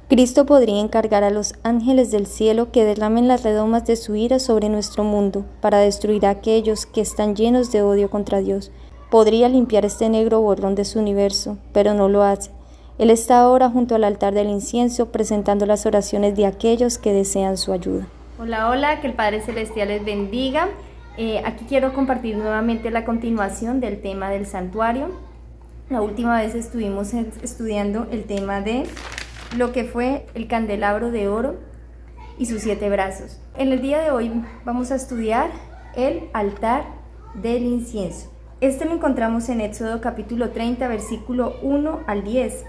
Cristo podría encargar a los ángeles del cielo que derramen las redomas de su ira sobre nuestro mundo para destruir a aquellos que están llenos de odio contra Dios. Podría limpiar este negro borrón de su universo, pero no lo hace. Él está ahora junto al altar del incienso presentando las oraciones de aquellos que desean su ayuda. Hola, hola, que el Padre Celestial les bendiga. Aquí quiero compartir nuevamente la continuación del tema del santuario. La última vez estuvimos estudiando el tema de lo que fue el candelabro de oro y sus 7 brazos. En el día de hoy vamos a estudiar el altar del incienso. Este lo encontramos en Éxodo capítulo 30, versículo 1 al 10.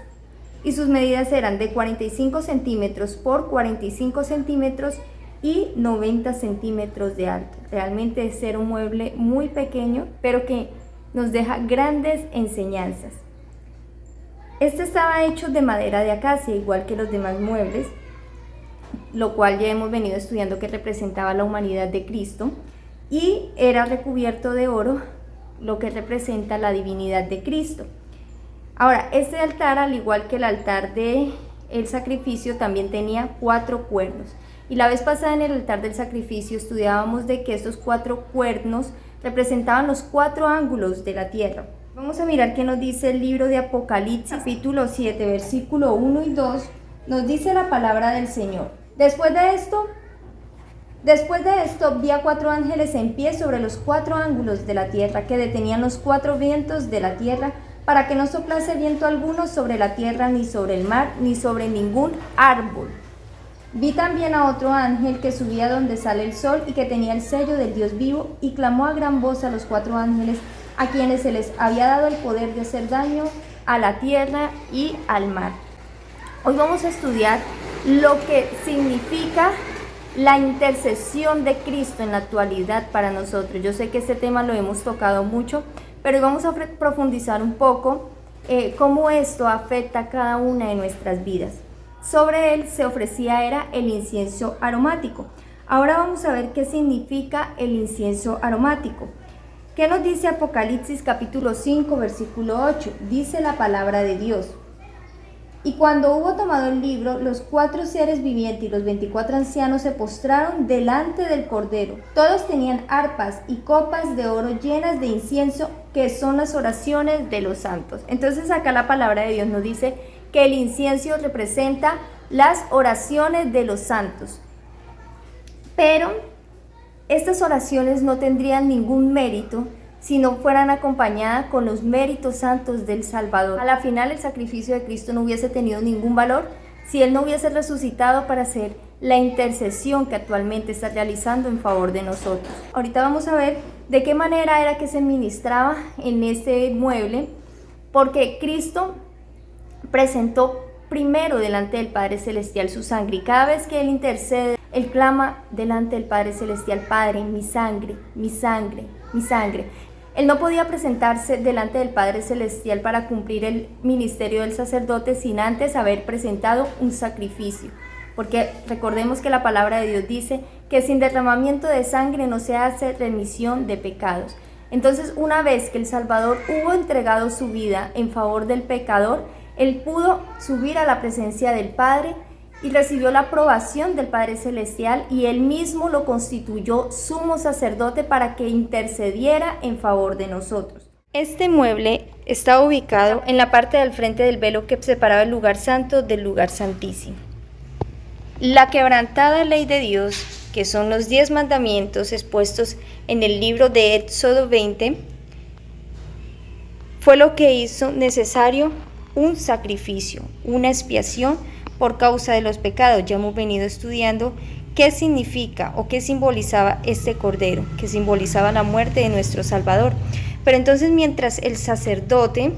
Y sus medidas eran de 45 centímetros por 45 centímetros y 90 centímetros de alto. Realmente es un mueble muy pequeño, pero que nos deja grandes enseñanzas. Este estaba hecho de madera de acacia, igual que los demás muebles, lo cual ya hemos venido estudiando que representaba la humanidad de Cristo, y era recubierto de oro, lo que representa la divinidad de Cristo. Ahora, este altar, al igual que el altar del sacrificio, también tenía 4 cuernos. Y la vez pasada en el altar del sacrificio estudiábamos de que estos 4 cuernos representaban los 4 ángulos de la tierra. Vamos a mirar qué nos dice el libro de Apocalipsis, capítulo 7, versículo 1 y 2, nos dice la palabra del Señor. Después de esto vi a 4 ángeles en pie sobre los 4 ángulos de la tierra, que detenían los 4 vientos de la tierra, para que no soplase viento alguno sobre la tierra, ni sobre el mar, ni sobre ningún árbol. Vi también a otro ángel que subía donde sale el sol y que tenía el sello del Dios vivo, y clamó a gran voz a los 4 ángeles, a quienes se les había dado el poder de hacer daño a la tierra y al mar. Hoy vamos a estudiar lo que significa la intercesión de Cristo en la actualidad para nosotros. Yo sé que este tema lo hemos tocado mucho, pero hoy vamos a profundizar un poco cómo esto afecta a cada una de nuestras vidas. Sobre él se ofrecía era el incienso aromático. Ahora vamos a ver qué significa el incienso aromático. ¿Qué nos dice Apocalipsis capítulo 5, versículo 8? Dice la palabra de Dios. Y cuando hubo tomado el libro, los 4 seres vivientes y los 24 ancianos se postraron delante del Cordero. Todos tenían arpas y copas de oro llenas de incienso, que son las oraciones de los santos. Entonces acá la palabra de Dios nos dice que el incienso representa las oraciones de los santos. Pero estas oraciones no tendrían ningún mérito si no fueran acompañadas con los méritos santos del Salvador. A la final, el sacrificio de Cristo no hubiese tenido ningún valor si Él no hubiese resucitado para hacer la intercesión que actualmente está realizando en favor de nosotros. Ahorita vamos a ver de qué manera era que se ministraba en este mueble, porque Cristo presentó primero delante del Padre Celestial su sangre, y cada vez que Él intercede, Él clama delante del Padre Celestial: Padre, mi sangre, mi sangre, mi sangre. Él no podía presentarse delante del Padre Celestial para cumplir el ministerio del sacerdote sin antes haber presentado un sacrificio, porque recordemos que la palabra de Dios dice que sin derramamiento de sangre no se hace remisión de pecados. Entonces, una vez que el Salvador hubo entregado su vida en favor del pecador, Él pudo subir a la presencia del Padre y recibió la aprobación del Padre Celestial, y Él mismo lo constituyó sumo sacerdote para que intercediera en favor de nosotros. Este mueble está ubicado en la parte del frente del velo que separaba el lugar santo del lugar santísimo. La quebrantada ley de Dios, que son los 10 mandamientos expuestos en el libro de Éxodo 20, fue lo que hizo necesario un sacrificio, una expiación por causa de los pecados. Ya hemos venido estudiando qué significa o qué simbolizaba este cordero, que simbolizaba la muerte de nuestro Salvador. Pero entonces, mientras el sacerdote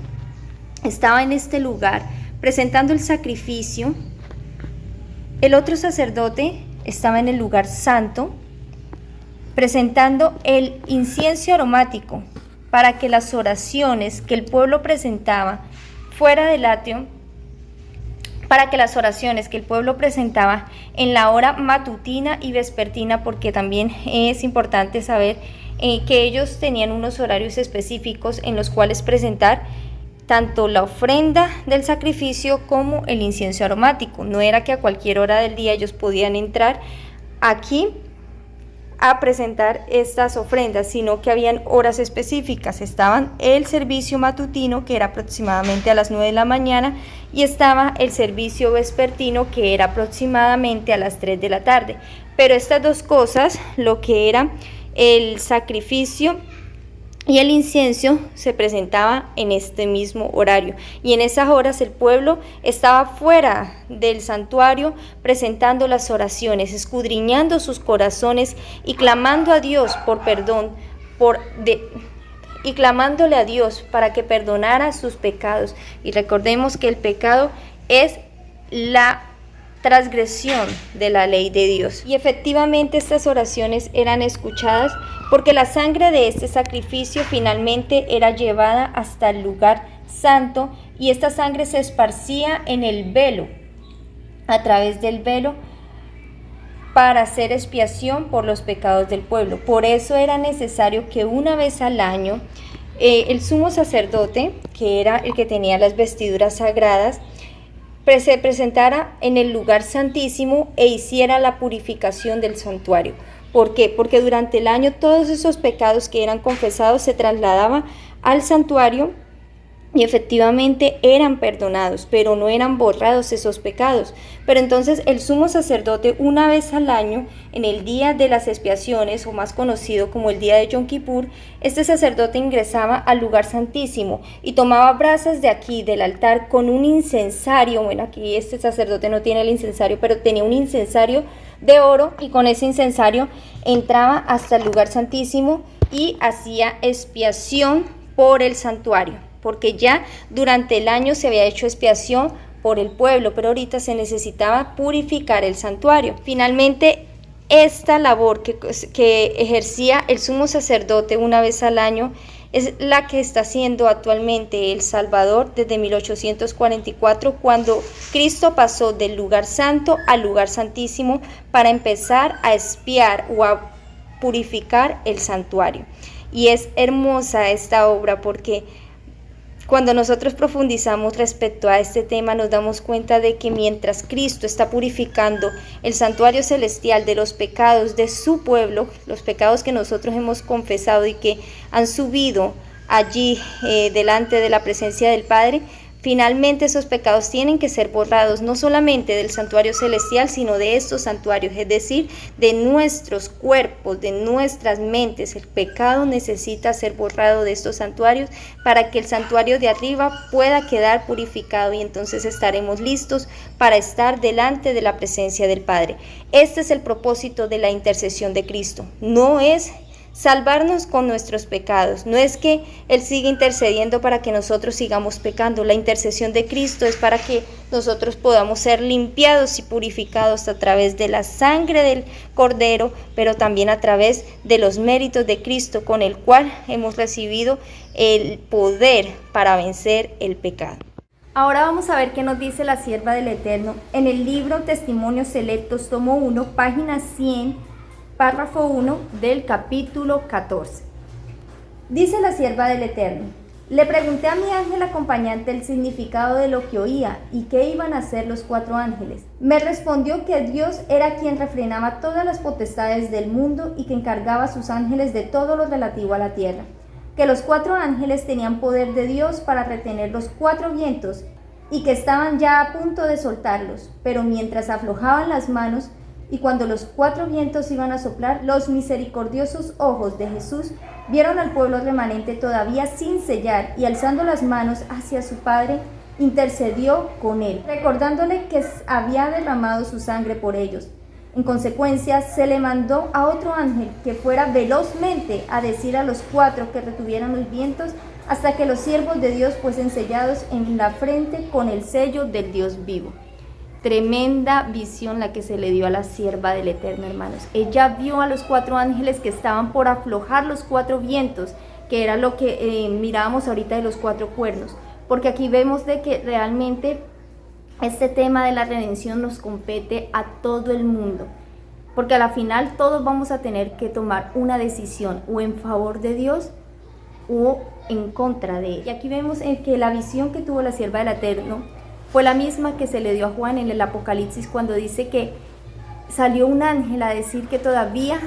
estaba en este lugar presentando el sacrificio, el otro sacerdote estaba en el lugar santo presentando el incienso aromático, para que las oraciones que el pueblo presentaba fuera del atrio, para que las oraciones que el pueblo presentaba en la hora matutina y vespertina, porque también es importante saber que ellos tenían unos horarios específicos en los cuales presentar tanto la ofrenda del sacrificio como el incienso aromático. No era que a cualquier hora del día ellos podían entrar aquí a presentar estas ofrendas, sino que habían horas específicas. Estaban el servicio matutino, que era aproximadamente a las 9 de la mañana, y estaba el servicio vespertino, que era aproximadamente a las 3 de la tarde. Pero estas dos cosas, lo que era el sacrificio y el incienso, se presentaba en este mismo horario, y en esas horas el pueblo estaba fuera del santuario presentando las oraciones, escudriñando sus corazones y clamando a Dios por perdón, y clamándole a Dios para que perdonara sus pecados. Y recordemos que el pecado es la transgresión de la ley de Dios. Y efectivamente estas oraciones eran escuchadas, porque la sangre de este sacrificio finalmente era llevada hasta el lugar santo, y esta sangre se esparcía en el velo, a través del velo, para hacer expiación por los pecados del pueblo. Por eso era necesario que una vez al año el sumo sacerdote, que era el que tenía las vestiduras sagradas, se presentara en el lugar santísimo e hiciera la purificación del santuario. ¿Por qué? Porque durante el año todos esos pecados que eran confesados se trasladaban al santuario y efectivamente eran perdonados, pero no eran borrados esos pecados. Pero entonces el sumo sacerdote, una vez al año, en el día de las expiaciones, o más conocido como el día de Yom Kippur, este sacerdote ingresaba al lugar santísimo y tomaba brasas de aquí, del altar, con un incensario. Bueno, aquí este sacerdote no tiene el incensario, pero tenía un incensario de oro, y con ese incensario entraba hasta el lugar santísimo y hacía expiación por el santuario, porque ya durante el año se había hecho expiación por el pueblo, pero ahorita se necesitaba purificar el santuario. Finalmente, esta labor que ejercía el sumo sacerdote una vez al año es la que está haciendo actualmente el Salvador desde 1844, cuando Cristo pasó del lugar santo al lugar santísimo para empezar a expiar o a purificar el santuario. Y es hermosa esta obra, porque cuando nosotros profundizamos respecto a este tema, nos damos cuenta de que mientras Cristo está purificando el santuario celestial de los pecados de su pueblo, los pecados que nosotros hemos confesado y que han subido allí delante de la presencia del Padre, finalmente esos pecados tienen que ser borrados, no solamente del santuario celestial, sino de estos santuarios, es decir, de nuestros cuerpos, de nuestras mentes. El pecado necesita ser borrado de estos santuarios para que el santuario de arriba pueda quedar purificado, y entonces estaremos listos para estar delante de la presencia del Padre. Este es el propósito de la intercesión de Cristo. No es salvarnos con nuestros pecados, no es que Él siga intercediendo para que nosotros sigamos pecando. La intercesión de Cristo es para que nosotros podamos ser limpiados y purificados a través de la sangre del Cordero, pero también a través de los méritos de Cristo, con el cual hemos recibido el poder para vencer el pecado. Ahora vamos a ver qué nos dice la sierva del Eterno en el libro Testimonios Selectos, tomo 1, página 100, párrafo 1 del capítulo 14. Dice la sierva del Eterno: le pregunté a mi ángel acompañante el significado de lo que oía y qué iban a hacer los 4 ángeles. Me respondió que Dios era quien refrenaba todas las potestades del mundo y que encargaba a sus ángeles de todo lo relativo a la tierra, que los 4 ángeles tenían poder de Dios para retener los 4 vientos y que estaban ya a punto de soltarlos, pero mientras aflojaban las manos, y cuando los 4 vientos iban a soplar, los misericordiosos ojos de Jesús vieron al pueblo remanente todavía sin sellar, y alzando las manos hacia su Padre, intercedió con él, recordándole que había derramado su sangre por ellos. En consecuencia, se le mandó a otro ángel que fuera velozmente a decir a los 4 que retuvieran los vientos hasta que los siervos de Dios fuesen sellados en la frente con el sello del Dios vivo. Tremenda visión la que se le dio a la sierva del Eterno, hermanos. Ella vio a los 4 ángeles que estaban por aflojar los 4 vientos, que era lo que mirábamos ahorita de los 4 cuernos, porque aquí vemos de que realmente este tema de la redención nos compete a todo el mundo, porque a la final todos vamos a tener que tomar una decisión, o en favor de Dios o en contra de él. Y aquí vemos que la visión que tuvo la sierva del Eterno fue la misma que se le dio a Juan en el Apocalipsis, cuando dice que salió un ángel a decir que todavía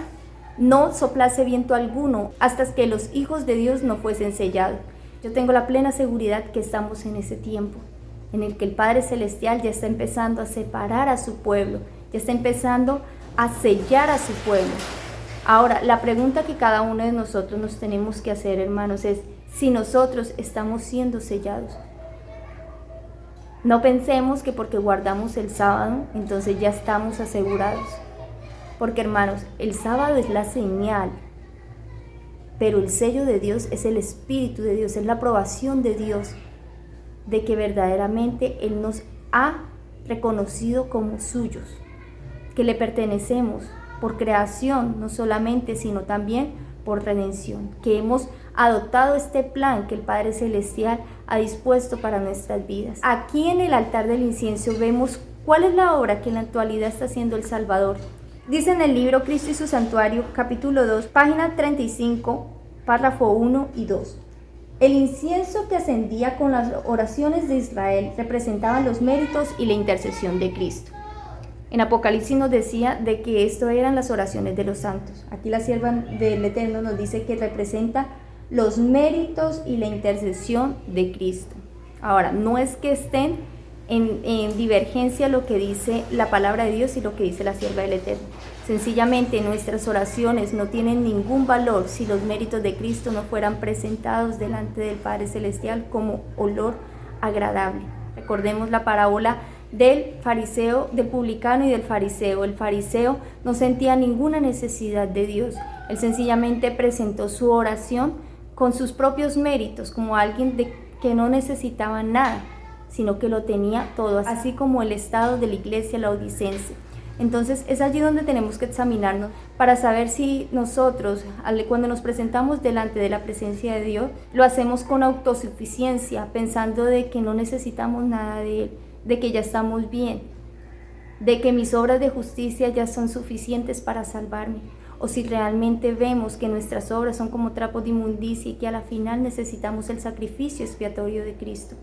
no soplase viento alguno hasta que los hijos de Dios no fuesen sellados. Yo tengo la plena seguridad que estamos en ese tiempo en el que el Padre Celestial ya está empezando a separar a su pueblo, ya está empezando a sellar a su pueblo. Ahora, la pregunta que cada uno de nosotros nos tenemos que hacer, hermanos, es si nosotros estamos siendo sellados. No pensemos que porque guardamos el sábado, entonces ya estamos asegurados. Porque, hermanos, el sábado es la señal, pero el sello de Dios es el Espíritu de Dios, es la aprobación de Dios, de que verdaderamente Él nos ha reconocido como suyos, que le pertenecemos por creación, no solamente, sino también por redención, que hemos adoptado este plan que el Padre Celestial ha dispuesto para nuestras vidas. Aquí en el altar del incienso vemos cuál es la obra que en la actualidad está haciendo el Salvador. Dice en el libro Cristo y su Santuario, capítulo 2, página 35, párrafo 1 y 2. El incienso que ascendía con las oraciones de Israel representaba los méritos y la intercesión de Cristo. En Apocalipsis nos decía de que esto eran las oraciones de los santos. Aquí la sierva del Eterno nos dice que representa los méritos y la intercesión de Cristo. Ahora, no es que estén en divergencia lo que dice la palabra de Dios y lo que dice la sierva del Eterno. Sencillamente nuestras oraciones no tienen ningún valor si los méritos de Cristo no fueran presentados delante del Padre Celestial como olor agradable. Recordemos la parábola del fariseo, del publicano y del fariseo. El fariseo no sentía ninguna necesidad de Dios. Él sencillamente presentó su oración con sus propios méritos, como alguien que no necesitaba nada, sino que lo tenía todo, así como el estado de la iglesia laodicense. Entonces es allí donde tenemos que examinarnos para saber si nosotros, cuando nos presentamos delante de la presencia de Dios, lo hacemos con autosuficiencia, pensando de que no necesitamos nada de Él, de que ya estamos bien, de que mis obras de justicia ya son suficientes para salvarme, o si realmente vemos que nuestras obras son como trapos de inmundicia y que a la final necesitamos el sacrificio expiatorio de Cristo.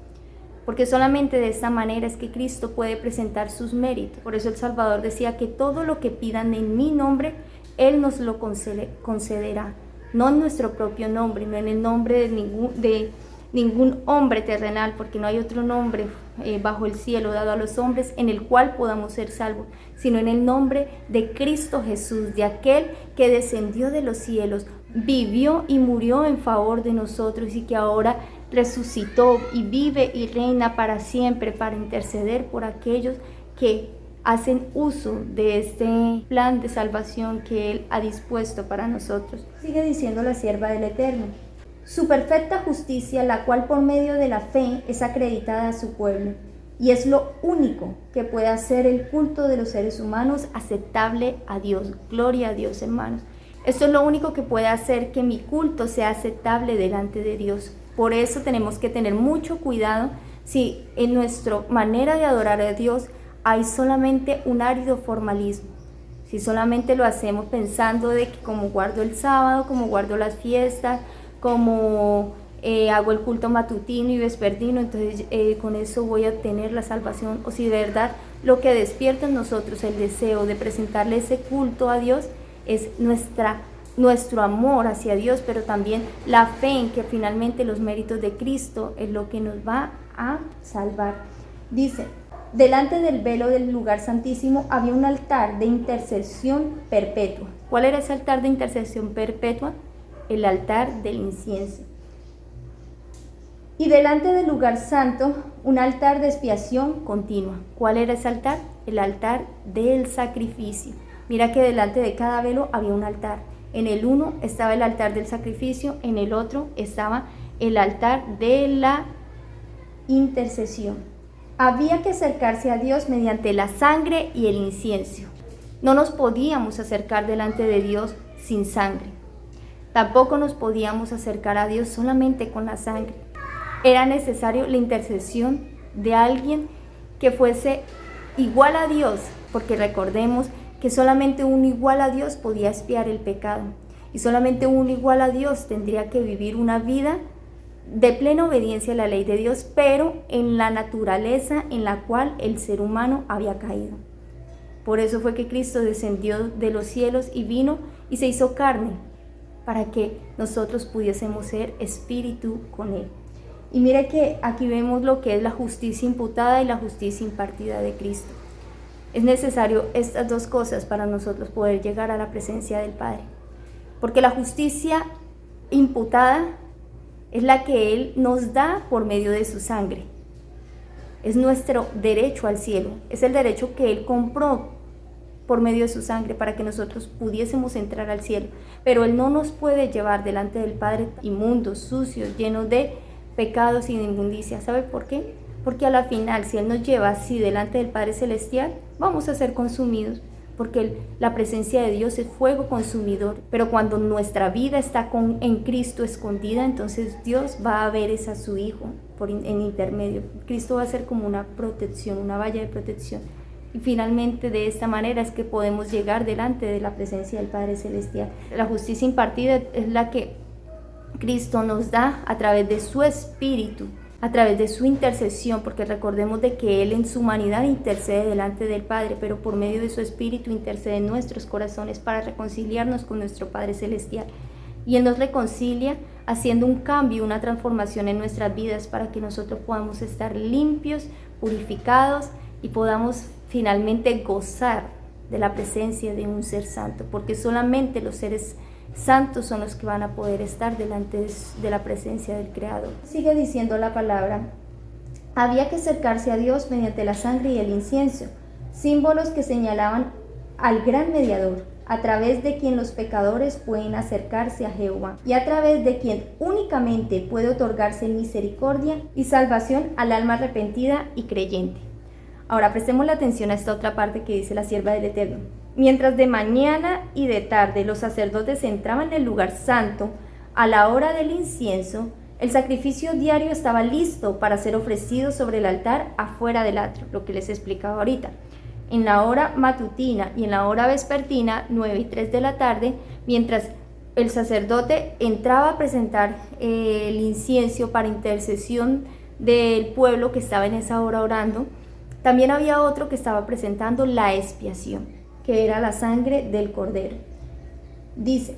Porque solamente de esta manera es que Cristo puede presentar sus méritos. Por eso el Salvador decía que todo lo que pidan en mi nombre, Él nos lo concederá. No en nuestro propio nombre, no en el nombre de ningún hombre terrenal, porque no hay otro nombre bajo el cielo dado a los hombres en el cual podamos ser salvos, sino en el nombre de Cristo Jesús, de aquel que descendió de los cielos, vivió y murió en favor de nosotros y que ahora resucitó y vive y reina para siempre para interceder por aquellos que hacen uso de este plan de salvación que Él ha dispuesto para nosotros. Sigue diciendo la sierva del Eterno: su perfecta justicia, la cual por medio de la fe es acreditada a su pueblo, y es lo único que puede hacer el culto de los seres humanos aceptable a Dios. Gloria a Dios, hermanos. Esto es lo único que puede hacer que mi culto sea aceptable delante de Dios. Por eso tenemos que tener mucho cuidado si en nuestra manera de adorar a Dios hay solamente un árido formalismo. Si solamente lo hacemos pensando de que como guardo el sábado, como guardo las fiestas, como hago el culto matutino y vespertino, entonces con eso voy a obtener la salvación. O si de verdad lo que despierta en nosotros el deseo de presentarle ese culto a Dios es nuestro amor hacia Dios, pero también la fe en que finalmente los méritos de Cristo es lo que nos va a salvar. Dice: delante del velo del lugar santísimo había un altar de intercesión perpetua. ¿Cuál era ese altar de intercesión perpetua? El altar del incienso. Y delante del lugar santo, un altar de expiación continua. ¿Cuál era ese altar? El altar del sacrificio. Mira que delante de cada velo había un altar. En el uno estaba el altar del sacrificio, en el otro estaba el altar de la intercesión. Había que acercarse a Dios mediante la sangre y el incienso. No nos podíamos acercar delante de Dios sin sangre. Tampoco nos podíamos acercar a Dios solamente con la sangre. Era necesario la intercesión de alguien que fuese igual a Dios, porque recordemos que solamente uno igual a Dios podía expiar el pecado, y solamente uno igual a Dios tendría que vivir una vida de plena obediencia a la ley de Dios, pero en la naturaleza en la cual el ser humano había caído. Por eso fue que Cristo descendió de los cielos y vino y se hizo carne, para que nosotros pudiésemos ser espíritu con Él. Y mire que aquí vemos lo que es la justicia imputada y la justicia impartida de Cristo. Es necesario estas dos cosas para nosotros poder llegar a la presencia del Padre. Porque la justicia imputada es la que Él nos da por medio de su sangre. Es nuestro derecho al cielo, es el derecho que Él compró por medio de su sangre para que nosotros pudiésemos entrar al cielo. Pero Él no nos puede llevar delante del Padre inmundos, sucios, llenos de pecados y de inmundicia. ¿Sabe por qué? Porque a la final, si Él nos lleva así delante del Padre Celestial, vamos a ser consumidos. Porque la presencia de Dios es fuego consumidor, pero cuando nuestra vida está en Cristo escondida, entonces Dios va a ver a su Hijo en intermedio. Cristo va a ser como una protección, una valla de protección. Y finalmente de esta manera es que podemos llegar delante de la presencia del Padre Celestial. La justicia impartida es la que Cristo nos da a través de su Espíritu, a través de su intercesión, porque recordemos de que Él en su humanidad intercede delante del Padre, pero por medio de su Espíritu intercede en nuestros corazones para reconciliarnos con nuestro Padre Celestial. Y Él nos reconcilia haciendo un cambio, una transformación en nuestras vidas para que nosotros podamos estar limpios, purificados y podamos finalmente gozar de la presencia de un ser santo, porque solamente los seres santos son los que van a poder estar delante de la presencia del Creador. Sigue diciendo la palabra: había que acercarse a Dios mediante la sangre y el incienso, símbolos que señalaban al gran mediador, a través de quien los pecadores pueden acercarse a Jehová, y a través de quien únicamente puede otorgarse misericordia y salvación al alma arrepentida y creyente. Ahora prestemos la atención a esta otra parte que dice la sierva del Eterno. Mientras de mañana y de tarde los sacerdotes entraban en el lugar santo, a la hora del incienso, el sacrificio diario estaba listo para ser ofrecido sobre el altar afuera del atrio, lo que les explicaba ahorita. En la hora matutina y en la hora vespertina, 9 y 3 de la tarde, mientras el sacerdote entraba a presentar el incienso para intercesión del pueblo que estaba en esa hora orando, también había otro que estaba presentando la expiación, que era la sangre del cordero. Dice: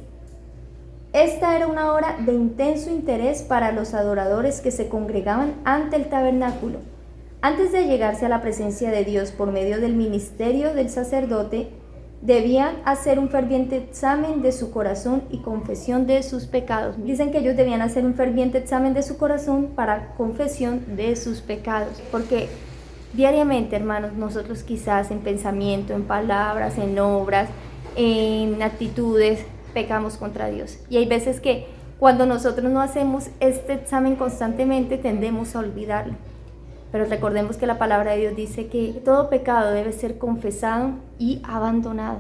esta era una hora de intenso interés para los adoradores que se congregaban ante el tabernáculo. Antes de llegarse a la presencia de Dios por medio del ministerio del sacerdote, debían hacer un ferviente examen de su corazón y confesión de sus pecados. Dicen que ellos debían hacer un ferviente examen de su corazón para confesión de sus pecados, porque diariamente, hermanos, nosotros quizás en pensamiento, en palabras, en obras, en actitudes, pecamos contra Dios. Y hay veces que cuando nosotros no hacemos este examen constantemente, tendemos a olvidarlo. Pero recordemos que la palabra de Dios dice que todo pecado debe ser confesado y abandonado.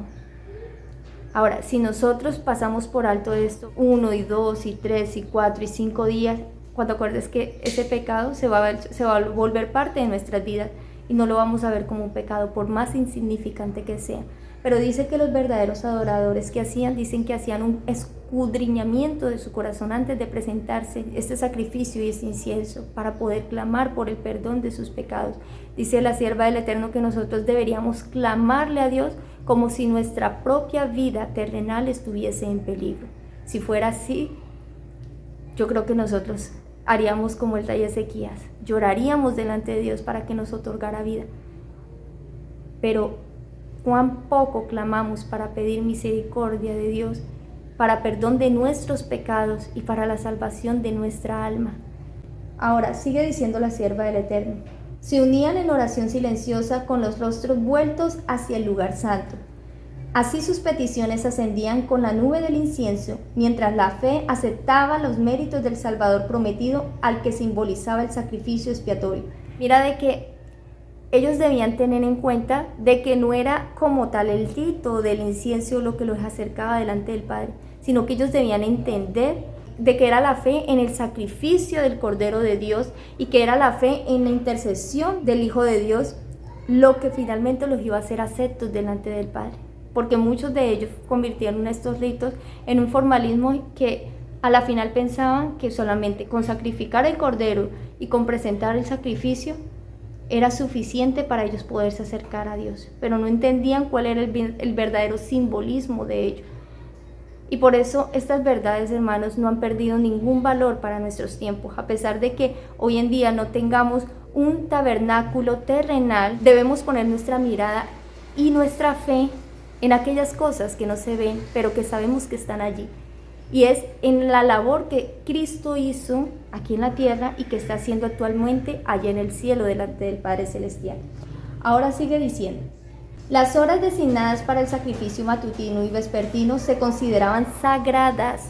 Ahora, si nosotros pasamos por alto esto 1 y 2 y 3 y 4 y 5 días, cuando acuerdes que ese pecado se va a volver parte de nuestras vidas y no lo vamos a ver como un pecado, por más insignificante que sea. Pero dice que los verdaderos adoradores dicen que hacían un escudriñamiento de su corazón antes de presentarse este sacrificio y este incienso para poder clamar por el perdón de sus pecados. Dice la sierva del Eterno que nosotros deberíamos clamarle a Dios como si nuestra propia vida terrenal estuviese en peligro. Si fuera así, yo creo que nosotros haríamos como el rey Ezequías, lloraríamos delante de Dios para que nos otorgara vida. Pero cuán poco clamamos para pedir misericordia de Dios, para perdón de nuestros pecados y para la salvación de nuestra alma. Ahora sigue diciendo la sierva del Eterno: se unían en oración silenciosa con los rostros vueltos hacia el lugar santo. Así sus peticiones ascendían con la nube del incienso, mientras la fe aceptaba los méritos del Salvador prometido al que simbolizaba el sacrificio expiatorio. Mira de que ellos debían tener en cuenta de que no era como tal el rito del incienso lo que los acercaba delante del Padre, sino que ellos debían entender de que era la fe en el sacrificio del Cordero de Dios y que era la fe en la intercesión del Hijo de Dios lo que finalmente los iba a hacer aceptos delante del Padre. Porque muchos de ellos convirtieron estos ritos en un formalismo que A la final pensaban que solamente con sacrificar el cordero y con presentar el sacrificio era suficiente para ellos poderse acercar a Dios, pero no entendían cuál era el verdadero simbolismo de ello. Y por eso estas verdades, hermanos, no han perdido ningún valor para nuestros tiempos. A pesar de que hoy en día no tengamos un tabernáculo terrenal, debemos poner nuestra mirada y nuestra fe en aquellas cosas que no se ven, pero que sabemos que están allí. Y es en la labor que Cristo hizo aquí en la tierra y que está haciendo actualmente allá en el cielo delante del Padre Celestial. Ahora sigue diciendo: las horas designadas para el sacrificio matutino y vespertino se consideraban sagradas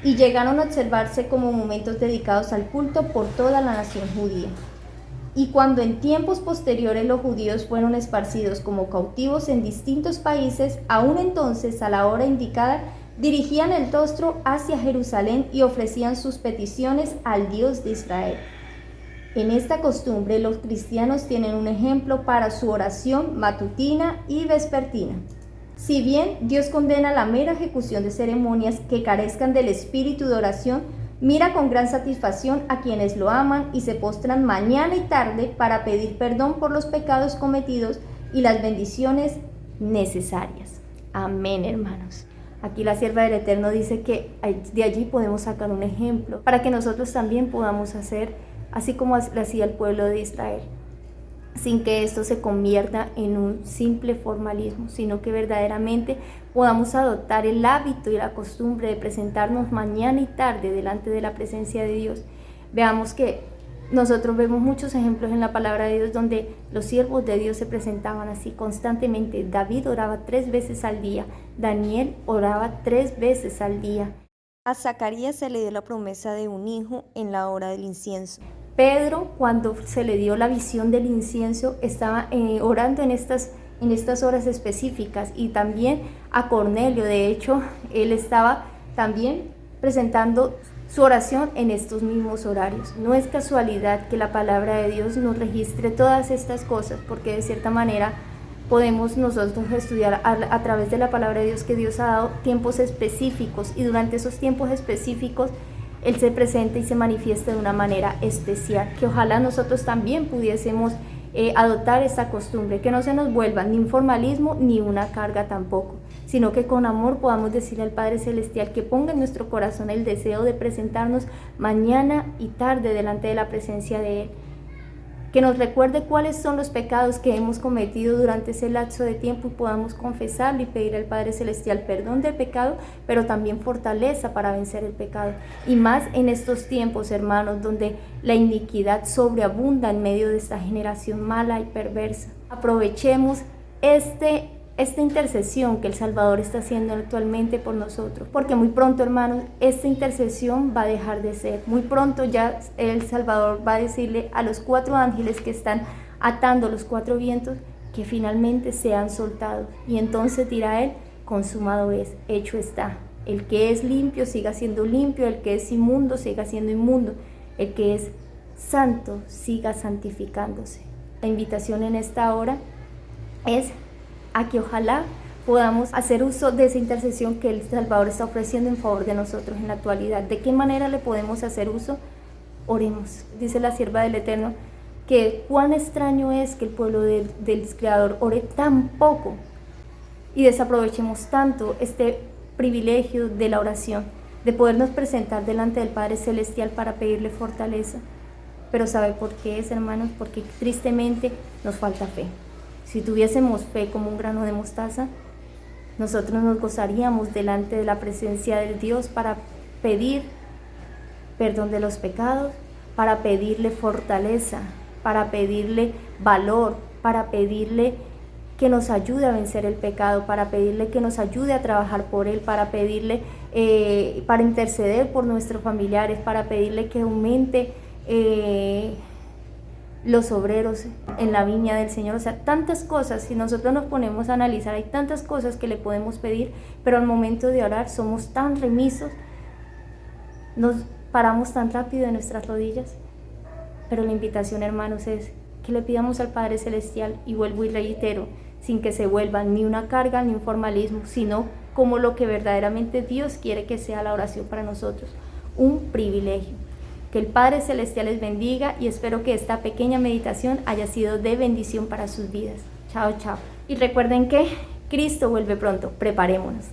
y llegaron a observarse como momentos dedicados al culto por toda la nación judía. Y cuando en tiempos posteriores los judíos fueron esparcidos como cautivos en distintos países, aún entonces a la hora indicada dirigían el rostro hacia Jerusalén y ofrecían sus peticiones al Dios de Israel. En esta costumbre los cristianos tienen un ejemplo para su oración matutina y vespertina. Si bien Dios condena la mera ejecución de ceremonias que carezcan del espíritu de oración, mira con gran satisfacción a quienes lo aman y se postran mañana y tarde para pedir perdón por los pecados cometidos y las bendiciones necesarias. Amén, hermanos. Aquí la sierva del Eterno dice que de allí podemos sacar un ejemplo para que nosotros también podamos hacer así como lo hacía el pueblo de Israel, sin que esto se convierta en un simple formalismo, sino que verdaderamente podamos adoptar el hábito y la costumbre de presentarnos mañana y tarde delante de la presencia de Dios. Veamos que nosotros vemos muchos ejemplos en la palabra de Dios donde los siervos de Dios se presentaban así constantemente. David oraba 3 veces al día, Daniel oraba 3 veces al día. A Zacarías se le dio la promesa de un hijo en la hora del incienso. Pedro, cuando se le dio la visión del incienso, estaba orando en estas horas específicas, y también a Cornelio. De hecho, él estaba también presentando su oración en estos mismos horarios. No es casualidad que la palabra de Dios nos registre todas estas cosas, porque de cierta manera podemos nosotros estudiar a través de la palabra de Dios que Dios ha dado tiempos específicos, y durante esos tiempos específicos Él se presenta y se manifiesta de una manera especial, que ojalá nosotros también pudiésemos adoptar esta costumbre, que no se nos vuelva ni un formalismo ni una carga tampoco, sino que con amor podamos decirle al Padre Celestial que ponga en nuestro corazón el deseo de presentarnos mañana y tarde delante de la presencia de Él, que nos recuerde cuáles son los pecados que hemos cometido durante ese lapso de tiempo y podamos confesarlo y pedir al Padre Celestial perdón del pecado, pero también fortaleza para vencer el pecado. Y más en estos tiempos, hermanos, donde la iniquidad sobreabunda en medio de esta generación mala y perversa. Aprovechemos esta intercesión que el Salvador está haciendo actualmente por nosotros, porque muy pronto, hermanos, esta intercesión va a dejar de ser. Muy pronto ya el Salvador va a decirle a los 4 ángeles que están atando los 4 vientos que finalmente sean soltados, y entonces dirá Él: consumado es, hecho está. El que es limpio siga siendo limpio, el que es inmundo siga siendo inmundo, el que es santo siga santificándose. La invitación en esta hora es a que ojalá podamos hacer uso de esa intercesión que el Salvador está ofreciendo en favor de nosotros en la actualidad. ¿De qué manera le podemos hacer uso? Oremos. Dice la sierva del Eterno que cuán extraño es que el pueblo del Creador ore tan poco y desaprovechemos tanto este privilegio de la oración, de podernos presentar delante del Padre Celestial para pedirle fortaleza. Pero ¿sabe por qué es, hermanos? Porque tristemente nos falta fe. Si tuviésemos fe como un grano de mostaza, nosotros nos gozaríamos delante de la presencia de Dios para pedir perdón de los pecados, para pedirle fortaleza, para pedirle valor, para pedirle que nos ayude a vencer el pecado, para pedirle que nos ayude a trabajar por Él, para pedirle, para interceder por nuestros familiares, para pedirle que aumente los obreros en la viña del Señor. O sea, tantas cosas. Si nosotros nos ponemos a analizar, hay tantas cosas que le podemos pedir, pero al momento de orar somos tan remisos, nos paramos tan rápido en nuestras rodillas. Pero la invitación, hermanos, es que le pidamos al Padre Celestial, y vuelvo y reitero, sin que se vuelva ni una carga ni un formalismo, sino como lo que verdaderamente Dios quiere que sea la oración para nosotros, un privilegio. Que el Padre Celestial les bendiga y espero que esta pequeña meditación haya sido de bendición para sus vidas. Chao, chao. Y recuerden que Cristo vuelve pronto, preparémonos.